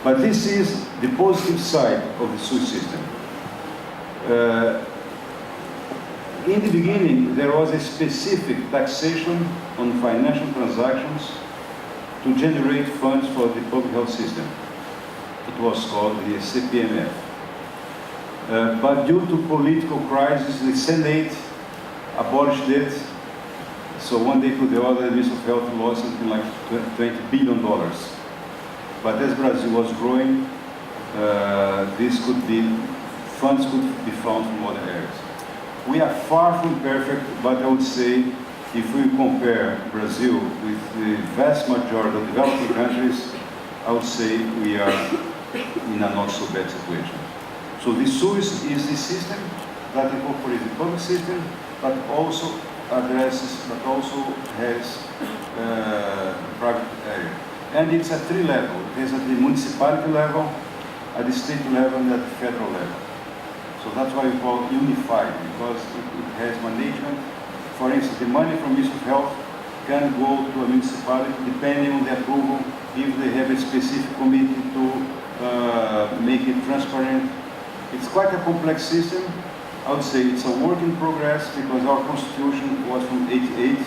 But this is the positive side of the SUS system. In the beginning, there was a specific taxation on financial transactions to generate funds for the public health system. It was called the CPMF. But due to political crisis, the Senate abolished it. So one day to the other, the Ministry of Health lost something like $20 billion. But as Brazil was growing, funds could be found from other areas. We are far from perfect, but I would say if we compare Brazil with the vast majority of developing countries, I would say we are in a not so bad situation. So the SUS is the system that incorporates the public system, but also has private area. And it's at three levels. It is at the municipality level, at the state level, and at the federal level. So that's why we call it unified, because it has management. For instance, the money from Ministry of Health can go to a municipality depending on the approval, if they have a specific committee to make it transparent. It's quite a complex system. I would say it's a work in progress because our constitution was from '88,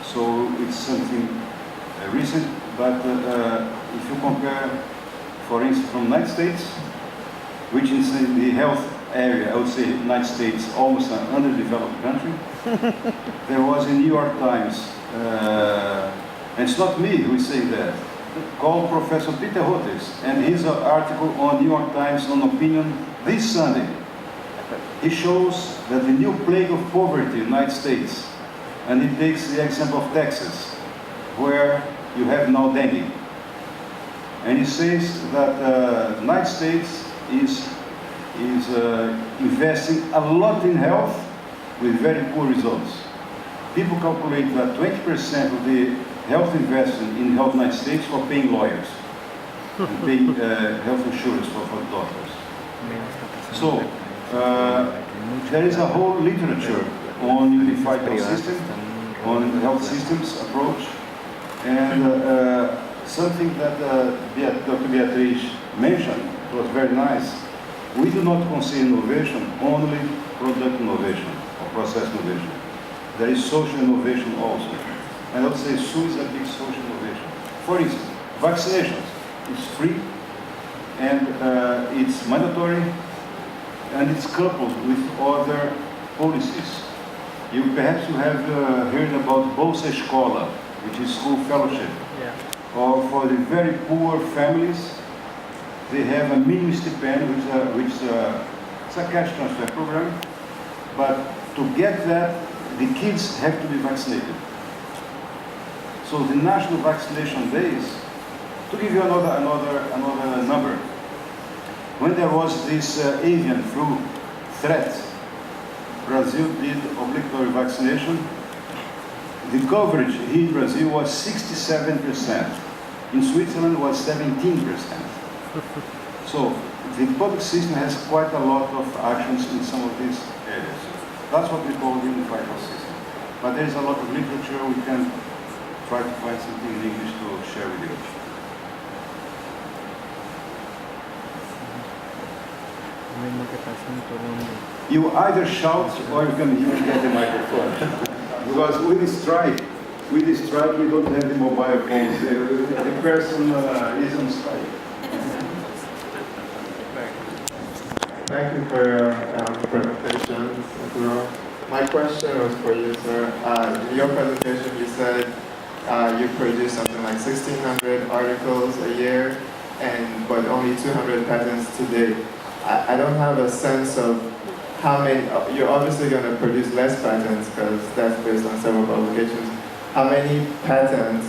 so it's something recent. But if you compare, for instance, from United States, which is in the health area, I would say United States, almost an underdeveloped country. There was a New York Times, and it's not me who is saying that, called Professor Peter Hotez, and his article on New York Times on opinion this Sunday. He shows that the new plague of poverty in the United States, and he takes the example of Texas, where you have now dengue. And he says that the United States is investing a lot in health with very poor results. People calculate that 20% of the health investment in health in the United States for paying lawyers and paying health insurance for doctors. So there is a whole literature on unified health system, on health systems approach, and something that Dr. Beatriz mentioned was very nice. We do not consider innovation only product innovation or process innovation. There is social innovation also. And I would say SUS is a big social innovation. For instance, vaccinations is free and it's mandatory and it's coupled with other policies. Perhaps you have heard about Bolsa Escola, which is school fellowship. Yeah. Or for the very poor families, they have a minimum stipend, which is a cash transfer program. But to get that, the kids have to be vaccinated. So the National Vaccination Days, to give you another number, when there was this avian flu threat, Brazil did obligatory vaccination. The coverage here in Brazil was 67%. In Switzerland was 17%. So the public system has quite a lot of actions in some of these areas. That's what we call the unified health system. But there is a lot of literature. We can try to find something in English to share with you. You either shout or you can even get the microphone. Because with the strike, we don't have the mobile phones. The person is on strike. Thank you for your presentation. My question was for you, sir. In your presentation, you said you produce something like 1,600 articles a year, but only 200 patents today. I don't have a sense of how many. You're obviously going to produce less patents because that's based on several publications. How many patents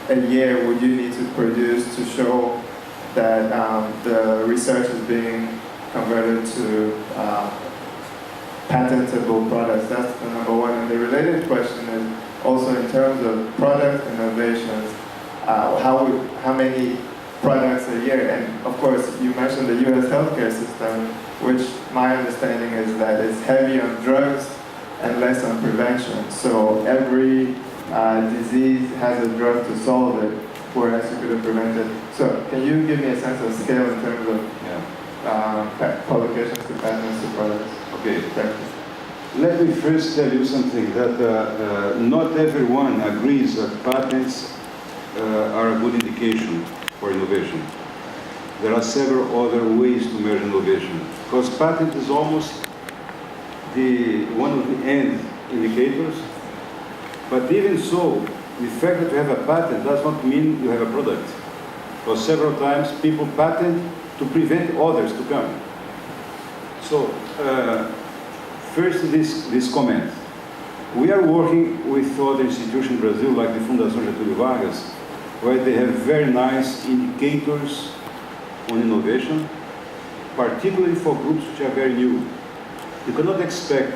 a year would you need to produce to show that the research is being converted to patentable products? That's the number one. And the related question is also in terms of product innovations, how many products a year? And of course, you mentioned the U.S. healthcare system, which my understanding is that it's heavy on drugs and less on prevention. So every disease has a drug to solve it. whereas you could have prevented. So can you give me a sense of scale in terms of publications to patents to products? Okay. Thank you. Let me first tell you something, that not everyone agrees that patents are a good indication for innovation. There are several other ways to measure innovation, because patent is almost one of the end indicators. But even so, the fact that you have a patent does not mean you have a product. Because several times people patent to prevent others to come. So, first this comment. We are working with other institutions in Brazil, like the Fundacion Getúlio Vargas, where they have very nice indicators on innovation, particularly for groups which are very new. You cannot expect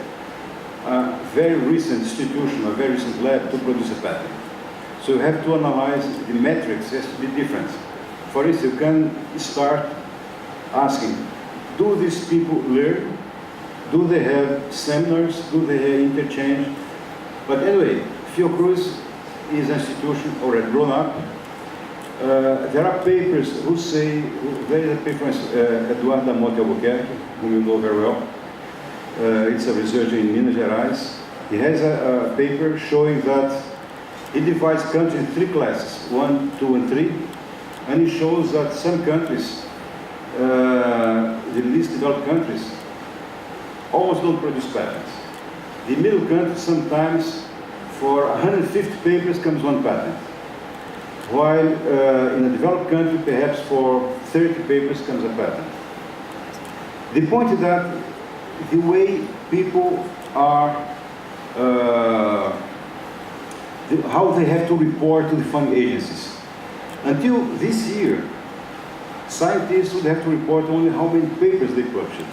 a very recent institution, a very recent lab to produce a patent. So you have to analyze the metrics, has to be different. For instance, you can start asking, do these people learn? Do they have seminars? Do they have interchange? But anyway, Cruz is an institution already grown up. There are papers who say, there is a paper Eduardo Motti Albuquerque, whom you know very well. It's a researcher in Minas Gerais. He has a paper showing that he divides countries in 3 classes, 1, 2, and 3, and he shows that some countries, the least developed countries, almost don't produce patents. The middle countries, sometimes for 150 papers comes 1 patent, while in a developed country, perhaps for 30 papers comes a patent. The point is that the way people are, how they have to report to the funding agencies. Until this year, scientists would have to report only how many papers they published.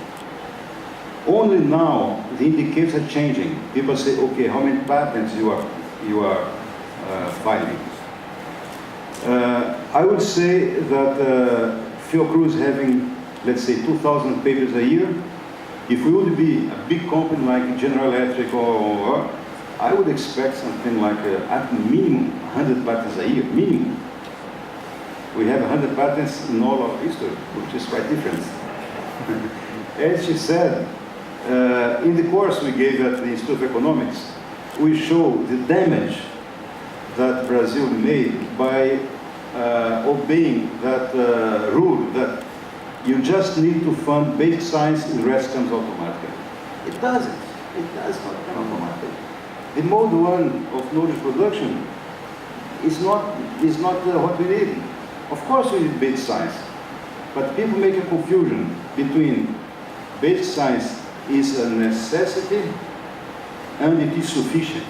Only now, the indicators are changing. People say, okay, how many patents you are filing? I would say that Cruz having, let's say, 2,000 papers a year, if we would be a big company like General Electric or I would expect something like at minimum 100 patents a year, minimum. We have 100 patents in all of history, which is quite different. As she said, in the course we gave at the Institute of Economics, we show the damage that Brazil made by obeying that rule that you just need to fund basic science and the rest comes automatically. It doesn't. It does not come automatically. The mode 1 of knowledge production is not what we need. Of course we need basic science, but people make a confusion between basic science is a necessity and it is sufficient.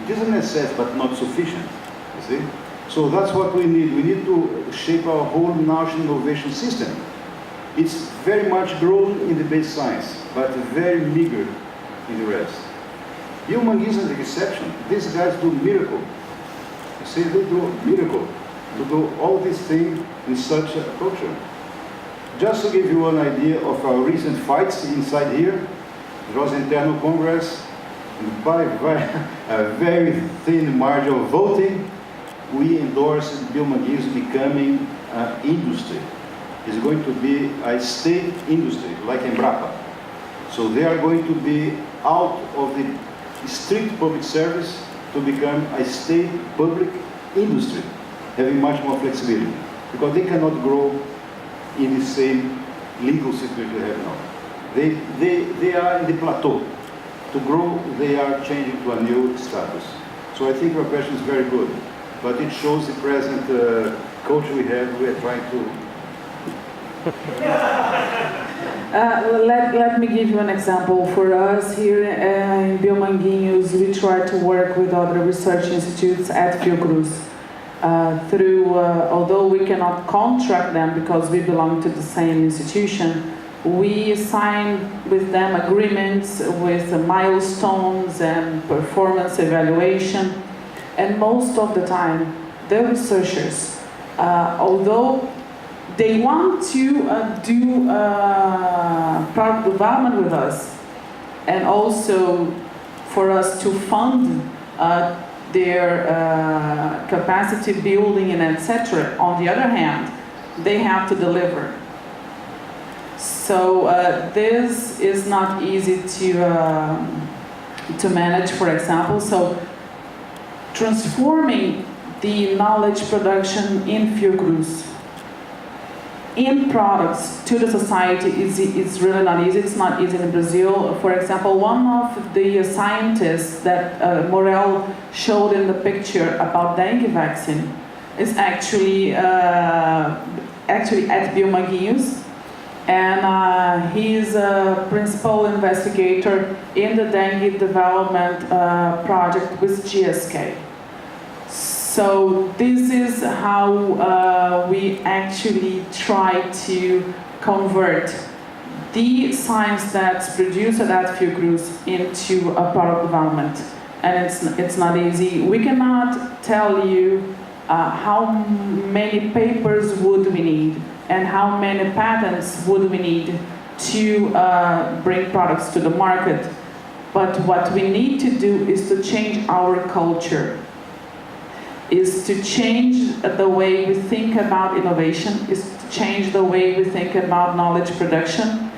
It is a necessity, but not sufficient, you see? So that's what we need. We need to shape our whole national innovation system. It's very much grown in the basic science, but very meager in the rest. Human isn't the exception. These guys do miracle. You see, they do miracle to do all these things in such a culture. Just to give you an idea of our recent fights inside here, there was internal Congress, and by a very thin margin of voting, we endorsed Biomagnesia becoming an industry. It's going to be a state industry, like Embrapa. So they are going to be out of the strict public service to become a state public industry, having much more flexibility, because they cannot grow in the same legal situation they have now. They are in the plateau. To grow, they are changing to a new status. So I think your question is very good, but it shows the present culture we have. We are trying to... Let me give you an example. For us here in Biomanguinhos, we try to work with other research institutes at Fiocruz. Although we cannot contract them because we belong to the same institution, we sign with them agreements with milestones and performance evaluation. And most of the time, the researchers, although they want to do product development with us, and also for us to fund their capacity building and etc. On the other hand, they have to deliver. So this is not easy to manage, for example. So transforming the knowledge production in Fiocruz in products to the society is really not easy. It's not easy in Brazil. For example, one of the scientists that Morel showed in the picture about dengue vaccine is actually at Biomanguinhos, and he's a principal investigator in the dengue development project with GSK. So this is how we actually try to convert the science that's produced at Fiocruz into a product development, and it's not easy. We cannot tell you how many papers would we need and how many patents would we need to bring products to the market. But what we need to do is to change our culture, is to change the way we think about innovation, is to change the way we think about knowledge production,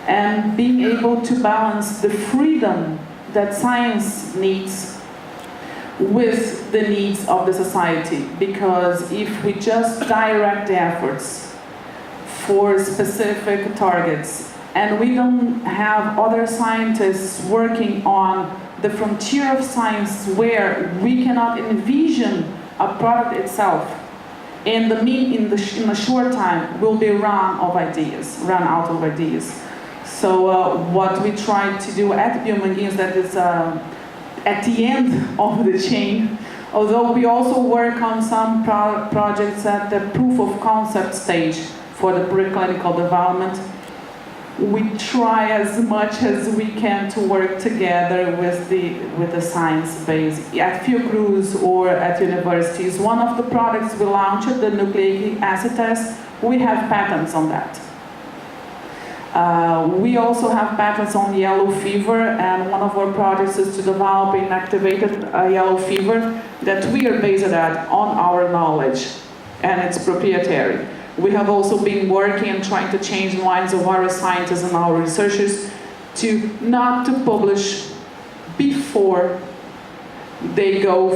and being able to balance the freedom that science needs with the needs of the society. Because if we just direct the efforts for specific targets, and we don't have other scientists working on the frontier of science where we cannot envision a product itself, in the short time will be run out of ideas. So what we try to do at Biomanguinhos, that is at the end of the chain, although we also work on some projects at the proof of concept stage for the preclinical development, we try as much as we can to work together with the science base at Fiocruz or at universities. One of the products we launched, the nucleic acid test, we have patents on that. We also have patents on yellow fever, and one of our projects is to develop inactivated yellow fever that we are based on our knowledge, and it's proprietary. We have also been working and trying to change the minds of our scientists and our researchers to not to publish before they go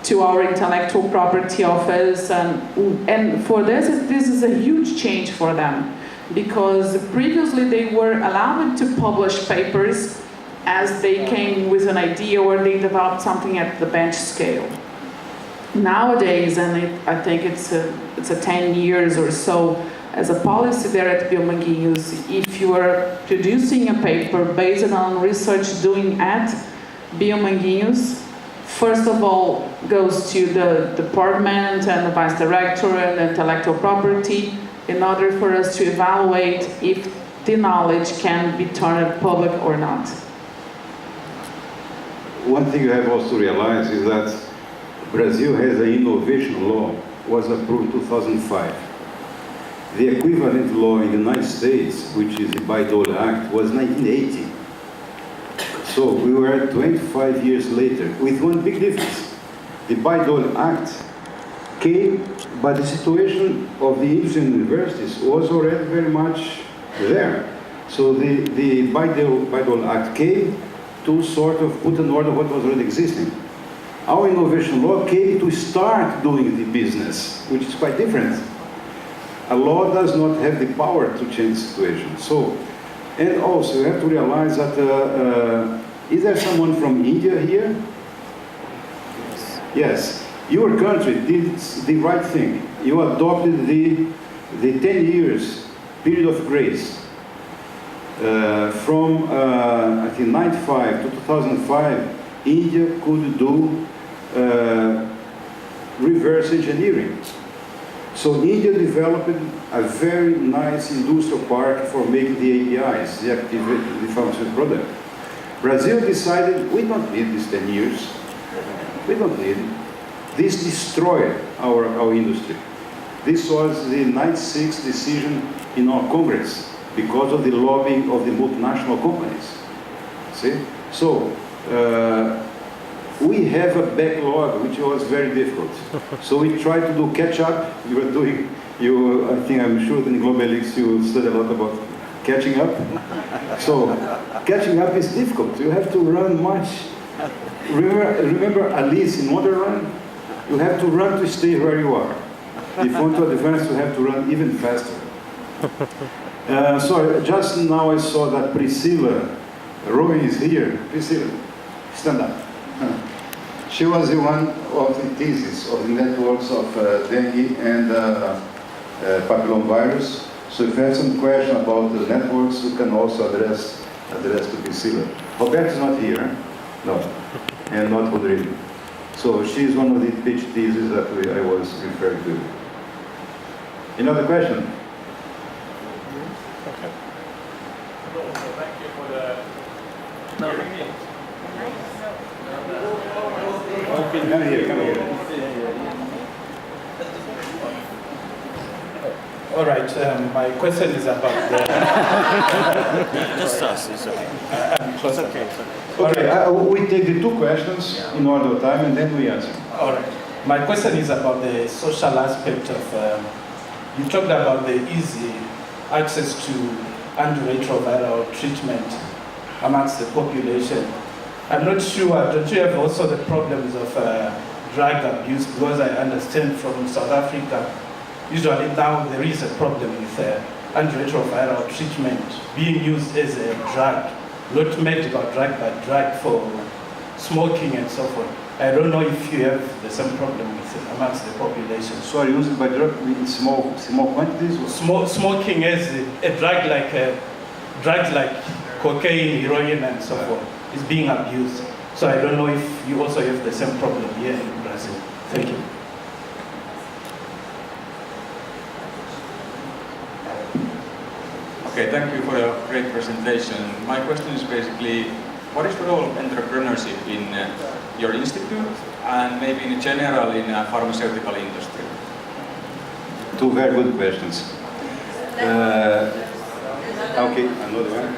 to our intellectual property office, and for this is a huge change for them, because previously they were allowed to publish papers as they came with an idea or they developed something at the bench scale. Nowadays, and I think it's a 10 years or so as a policy there at Biomanguinhos, if you are producing a paper based on research doing at Biomanguinhos, first of all goes to the department and the vice director and the intellectual property in order for us to evaluate if the knowledge can be turned public or not. One thing you have also to realize is that Brazil has an innovation law, was approved in 2005. The equivalent law in the United States, which is the Bayh-Dole Act, was 1980. So we were 25 years later, with one big difference. The Bayh-Dole Act came, but the situation of the industry and universities was already very much there. So the Bayh-Dole Act came to sort of put in order what was already existing. Our innovation law came to start doing the business, which is quite different. A law does not have the power to change the situation. So, and also you have to realize that, is there someone from India here? Yes. Your country did the right thing. You adopted the 10 years period of grace. From, I think, 95 to 2005, India could do reverse engineering. So India developed a very nice industrial park for making the APIs, the pharmaceutical product. Brazil decided, we don't need these 10 years. We don't need it. This destroyed our industry. This was the 96 decision in our Congress because of the lobbying of the multinational companies. See? So, we have a backlog which was very difficult. So we tried to do catch up. You were doing, I think I'm sure in Global Leaks you study a lot about catching up. So catching up is difficult. You have to run much. Remember Alice in Wonderland? You have to run to stay where you are. If you want to advance, you have to run even faster. So just now I saw that Priscilla Roy is here. Priscilla, stand up. She was the one of the thesis of the networks of dengue and papillomavirus. So if you have some question about the networks, you can also address to Priscilla. Roberto is not here, no, and not Rodrigo. So she is one of the pitch theses that I was referring to. Another question? Okay. So thank you for the hearing me. Come here. All right, my question is about the... Just us, it's okay. It's okay. Okay, we take the two questions in order of time and then we answer. All right. My question is about the social aspect of... you talked about the easy access to antiretroviral treatment amongst the population. I'm not sure, don't you have also the problems of drug abuse? Because I understand from South Africa, usually now there is a problem with antiretroviral treatment being used as a drug, not medical drug, but drug for smoking and so forth. I don't know if you have the same problem with amongst the population. So are you using by drug in small quantities? Smoking as a drug drugs like cocaine, heroin, and so forth is being abused. So I don't know if you also have the same problem here in Brazil. Thank you. Okay, thank you for your great presentation. My question is basically, what is the role of entrepreneurship in your institute and maybe in general in pharmaceutical industry? Two very good questions. Okay, another one.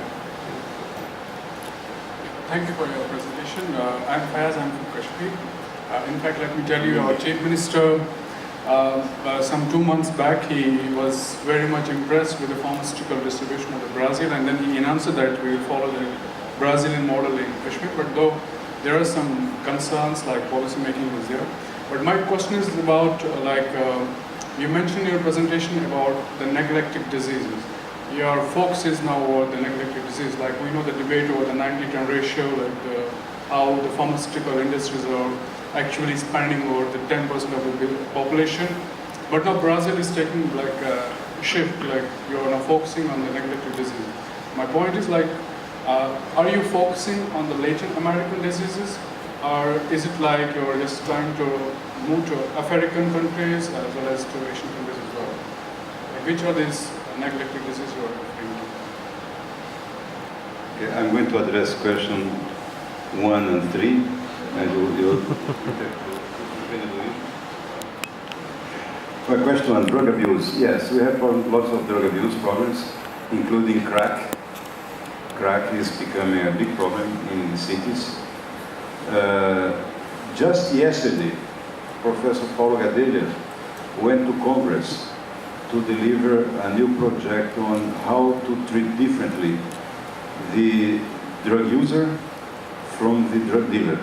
Thank you for your presentation. I'm Fayaz, I'm from Kashmir. In fact, let me tell you, our Chief Minister, some 2 months back, he was very much impressed with the pharmaceutical distribution of the Brazil, and then he announced that we will follow the Brazilian model in Kashmir, but though there are some concerns like policy making is there. But my question is about you mentioned in your presentation about the neglected diseases. Your focus is now over the neglected disease. Like we know the debate over the 90-10 ratio, like how the pharmaceutical industries are actually spending over the 10% of the population. But now Brazil is taking like a shift, like you're now focusing on the neglected disease. My point is like, are you focusing on the Latin American diseases, or is it like you're just trying to move to African countries as well as to Asian countries as well? Like which are these neglected diseases you are referring to? Okay, I'm going to address question 1 and 3, and you'll My question on drug abuse. Yes, we have lots of drug abuse problems, including crack. Crack is becoming a big problem in the cities. Just yesterday, Professor Paulo Gadelha went to Congress to deliver a new project on how to treat differently the drug user from the drug dealer.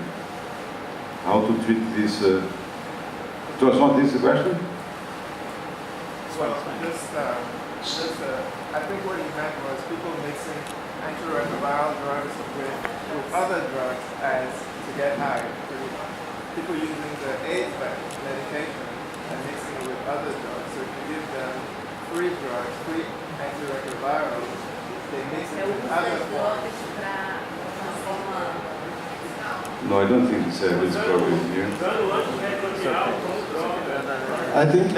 How to treat this. Was not this the question? Well, I think what he meant was people mixing antiretroviral drugs with other drugs as to get high. People using the AIDS medication and mixing it with other drugs. So if you give them free drugs, free antiretrovirals, they mix it with other forms. No, I don't think it's a risk problem here. I think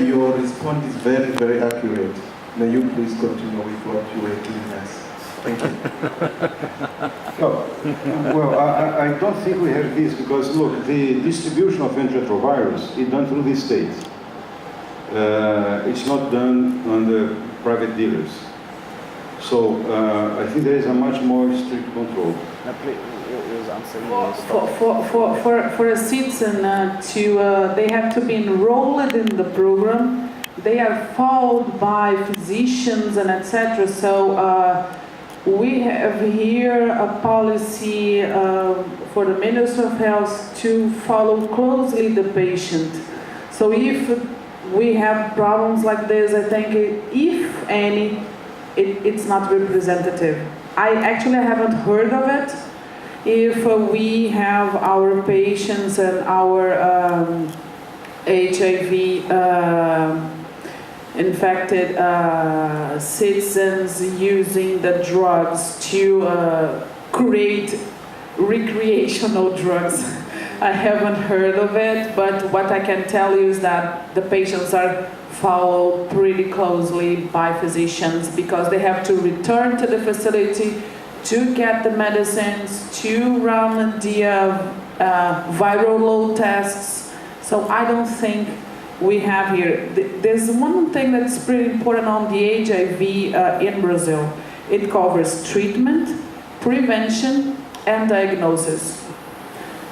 your response is very, very accurate. May you please continue with what you were telling us. Thank you. Well, I don't think we have this because, look, the distribution of antiretrovirus is done through the state. It's not done on the private dealers. So I think there is a much more strict control. No, please, you was answering For a citizen they have to be enrolled in the program. They are followed by physicians and etc. So we have here a policy for the Minister of Health to follow closely the patient. So if we have problems like this, I think if any, it's not representative. I haven't heard of it. If we have our patients and our HIV infected citizens using the drugs to create recreational drugs. I haven't heard of it, but what I can tell you is that the patients are followed pretty closely by physicians because they have to return to the facility to get the medicines, to run the viral load tests. So I don't think we have here. There's one thing that's pretty important on the HIV in Brazil. It covers treatment, prevention, and diagnosis.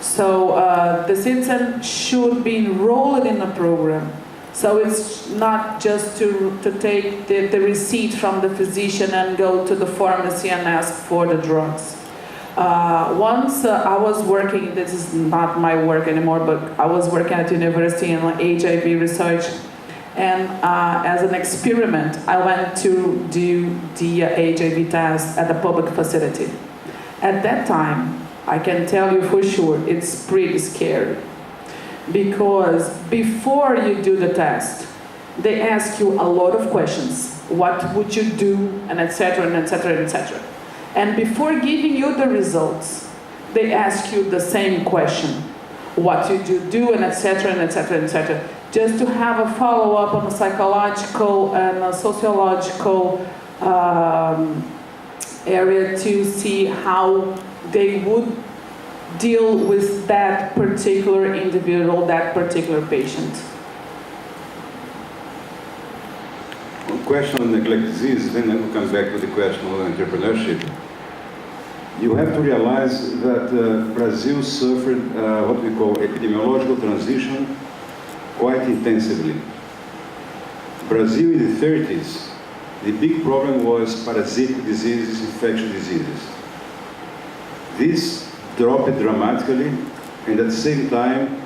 So the citizen should be enrolled in a program. So it's not just to take the receipt from the physician and go to the pharmacy and ask for the drugs. Once I was working, this is not my work anymore, but I was working at university in HIV research. And as an experiment, I went to do the HIV test at a public facility. At that time, I can tell you for sure, it's pretty scary. Because before you do the test, they ask you a lot of questions. What would you do, and etc., and etc., and etc. And before giving you the results, they ask you the same question. What you do, and etc., and etc., and etc. Just to have a follow-up on a psychological and a sociological area to see how they would deal with that particular individual, that particular patient. One question on neglect disease, then we'll come back to the question of entrepreneurship. You have to realize that Brazil suffered what we call epidemiological transition quite intensively. Brazil in the 30s, the big problem was parasitic diseases, infectious diseases. This dropped dramatically, and at the same time,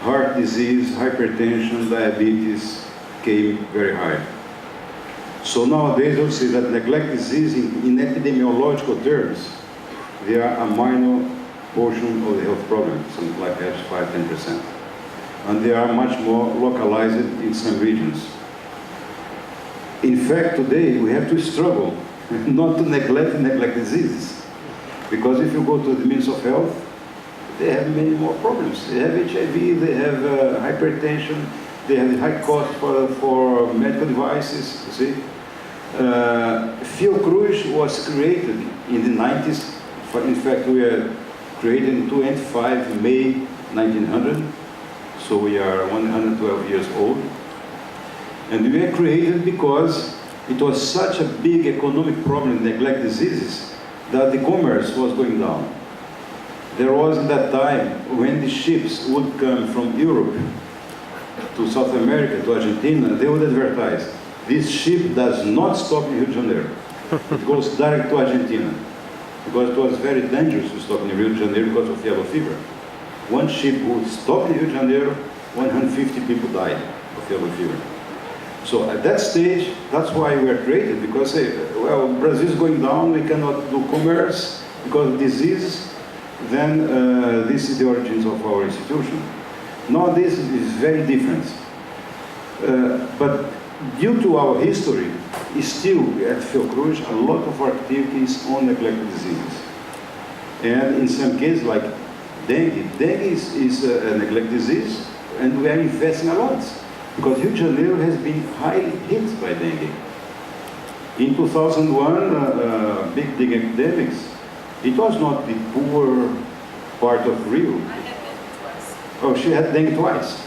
heart disease, hypertension, diabetes came very high. So nowadays, you'll see that neglect disease in epidemiological terms, they are a minor portion of the health problem, something like perhaps 5–10%. And they are much more localized in some regions. In fact, today, we have to struggle not to neglect diseases. Because if you go to the Ministry of Health, they have many more problems. They have HIV, they have hypertension, they have high cost for medical devices, you see. Cruz was created in the 90s. In fact, we are created in 25 May 1900, so we are 112 years old. And we were created because it was such a big economic problem, neglect diseases, that the commerce was going down. There was in that time when the ships would come from Europe to South America, to Argentina, they would advertise, this ship does not stop in Rio de Janeiro. It goes direct to Argentina. Because it was very dangerous to stop in Rio de Janeiro because of yellow fever. One ship would stop in Rio de Janeiro, 150 people died of yellow fever. So at that stage, that's why we were created, because well, Brazil is going down, we cannot do commerce because of disease, then this is the origins of our institution. Nowadays is very different. But due to our history, still at Cruz, a lot of our activities on neglected diseases. And in some cases like dengue is a neglect disease, and we are investing a lot. Because Rio de Janeiro has been highly hit by dengue. In 2001, big epidemics, it was not the poor part of Rio. I had dengue twice. Oh, she had dengue twice.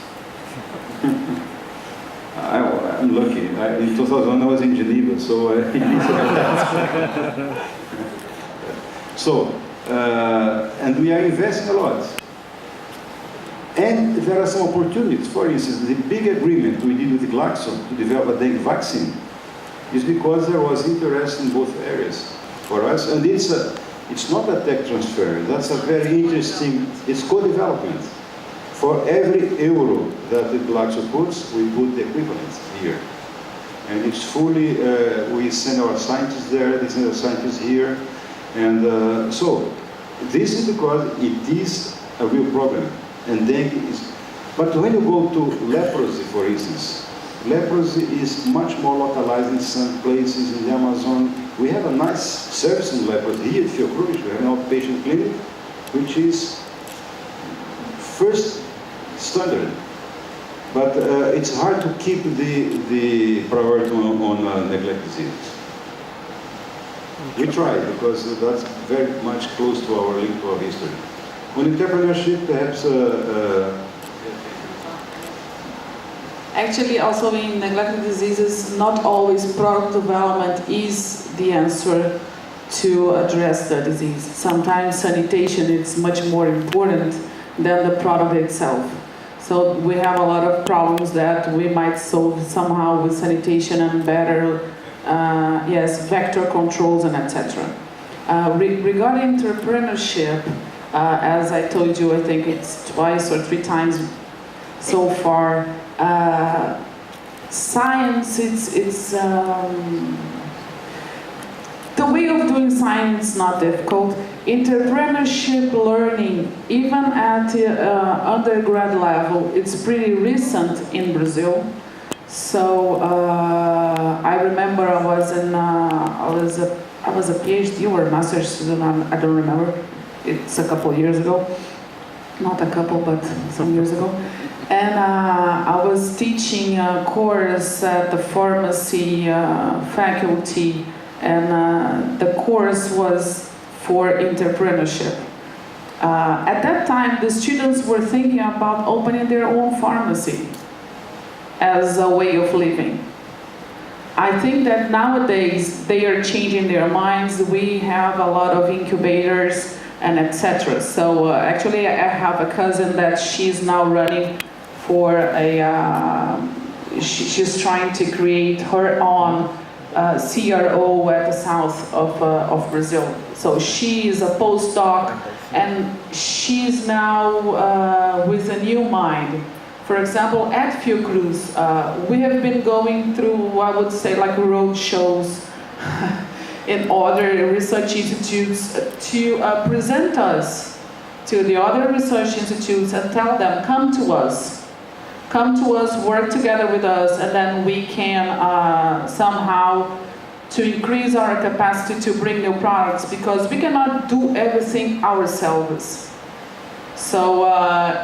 I'm lucky. In 2001 I was in Geneva, so I missed that. So, And we are investing a lot. And there are some opportunities. For instance, the big agreement we did with Glaxo to develop a dengue vaccine is because there was interest in both areas for us. And it's not a tech transfer. That's a very interesting, it's co-development. For every euro that the Glaxo puts, we put the equivalent here. And it's fully, we send our scientists there, they send our scientists here. And so, this is because it is a real problem. And dengue is, but when you go to leprosy, for instance, leprosy is much more localized in some places in the Amazon. We have a nice service in leprosy. Here at Cruz, we have an outpatient clinic, which is first standard. But it's hard to keep the priority on neglect diseases. We try, because that's very much close to our link to our history. On entrepreneurship, perhaps... Actually, also in neglected diseases, not always product development is the answer to address the disease. Sometimes sanitation is much more important than the product itself. So we have a lot of problems that we might solve somehow with sanitation and better, vector controls and etc. Regarding entrepreneurship, as I told you, I think it's twice or 3 times so far. Science, it's the way of doing science is not difficult. Entrepreneurship learning, even at undergrad level, it's pretty recent in Brazil. So I remember I was a PhD or a master's student. I don't remember. It's a couple years ago, not a couple, but some years ago. And I was teaching a course at the pharmacy faculty, and the course was for entrepreneurship. At that time, the students were thinking about opening their own pharmacy as a way of living. I think that nowadays they are changing their minds. We have a lot of incubators and etc. So actually I have a cousin that she's now running for she's trying to create her own CRO at the south of Brazil. So she is a postdoc and she's now with a new mind. For example, at Cruz, we have been going through, I would say, like road shows in other research institutes to present us to the other research institutes and tell them, come to us, work together with us, and then we can somehow to increase our capacity to bring new products, because we cannot do everything ourselves. So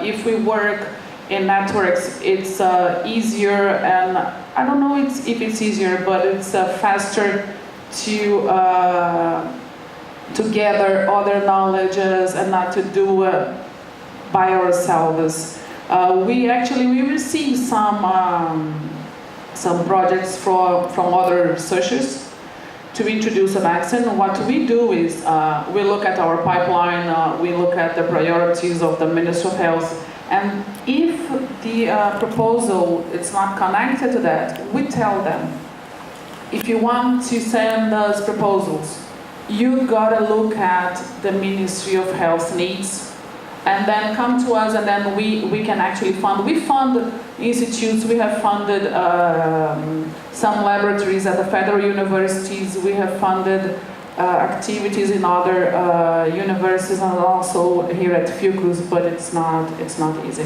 if we work in networks, it's easier, and I don't know if it's easier, but it's faster to gather other knowledges and not to do by ourselves. We receive some projects from other researchers to introduce a vaccine. What we do is we look at our pipeline, we look at the priorities of the Ministry of Health, and if the proposal is not connected to that, we tell them, if you want to send us proposals, you gotta look at the Ministry of Health needs, and then come to us, and then we can actually fund. We fund institutes, we have funded some laboratories at the federal universities, we have funded activities in other universities, and also here at Cruz, but it's not easy.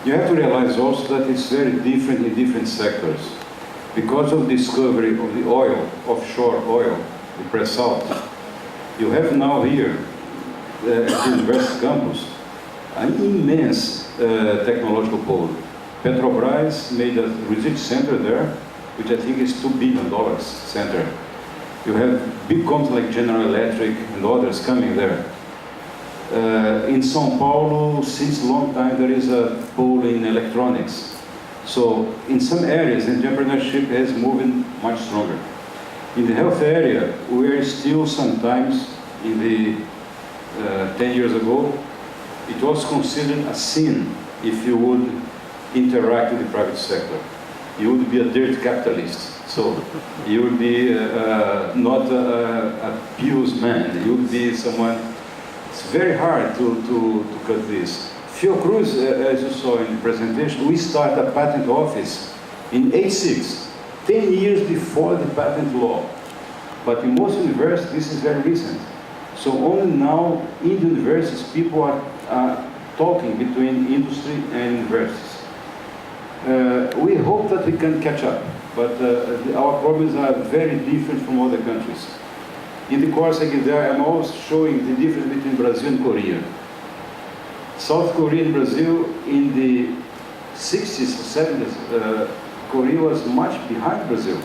You have to realize also that it's very different in different sectors. Because of the discovery of the oil, offshore oil, the pre-salt, you have now here, at the university campus, an immense technological pole. Petrobras made a research center there, which I think is $2 billion center. You have big companies like General Electric and others coming there. In São Paulo, since a long time, there is a pole in electronics. So in some areas, entrepreneurship is moving much stronger. In the health area, we are still sometimes, in the 10 years ago, it was considered a sin if you would interact with the private sector. You would be a dirty capitalist. So you would be not a pious man. You would be someone. It's very hard to cut this. Cruz, as you saw in the presentation, we started a patent office in '86, 10 years before the patent law. But in most universities, this is very recent. So only now in the universities, people are talking between industry and universities. We hope that we can catch up, but our problems are very different from other countries. In the course I give there, I'm always showing the difference between Brazil and Korea. South Korea and Brazil, in the 60s or 70s, Korea was much behind Brazil.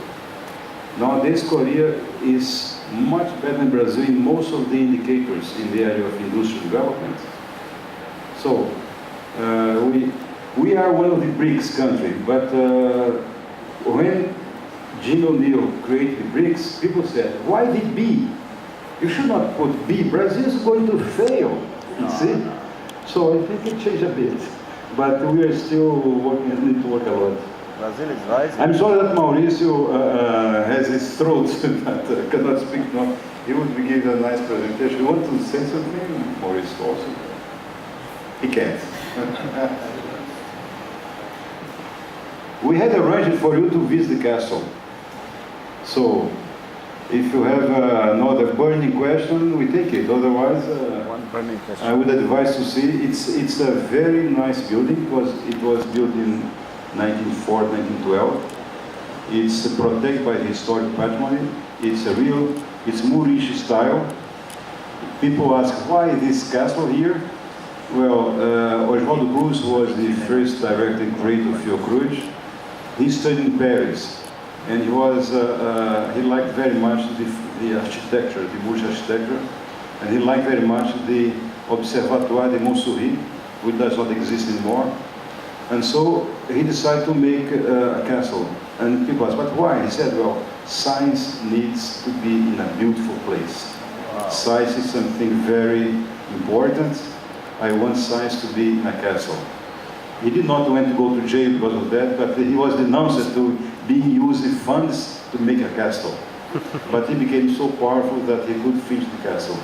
Nowadays, Korea is much better than Brazil in most of the indicators in the area of industrial development. So, we are one of the BRICS countries, but when Jim O'Neill created the BRICS, people said, why the B? You should not put B. Brazil is going to fail, you see? So I think it changed a bit, but we are still working, need to work a lot. Brazil is rising. I'm sorry that Mauricio has his throat that cannot speak now. He would be giving a nice presentation. You want to say something, Mauricio, also? He can't. We had arranged for you to visit the castle. So, if you have another burning question, we take it. Otherwise, One burning question. I would advise to see. It's a very nice building. It was built in 1904, 1912. It's protected by the historic patrimony. It's Moorish style. People ask, why this castle here? Well, Oswaldo Cruz was the first director and creator of Cruz. He studied in Paris, and he liked very much the architecture, the Moorish architecture, and he liked very much the Observatoire de Montsouris, which does not exist anymore. And so he decided to make a castle. And people asked, but why? He said, well, science needs to be in a beautiful place. Wow. Science is something very important. I want science to be in a castle. He did not want to go to jail because of that, but he was denounced to being using funds to make a castle. But he became so powerful that he could finish the castle.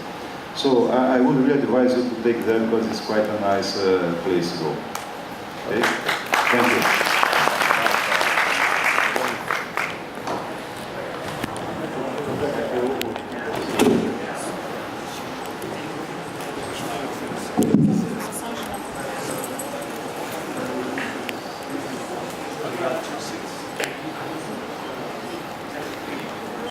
So I would really advise you to take that because it's quite a nice place to go. Okay? Thank you.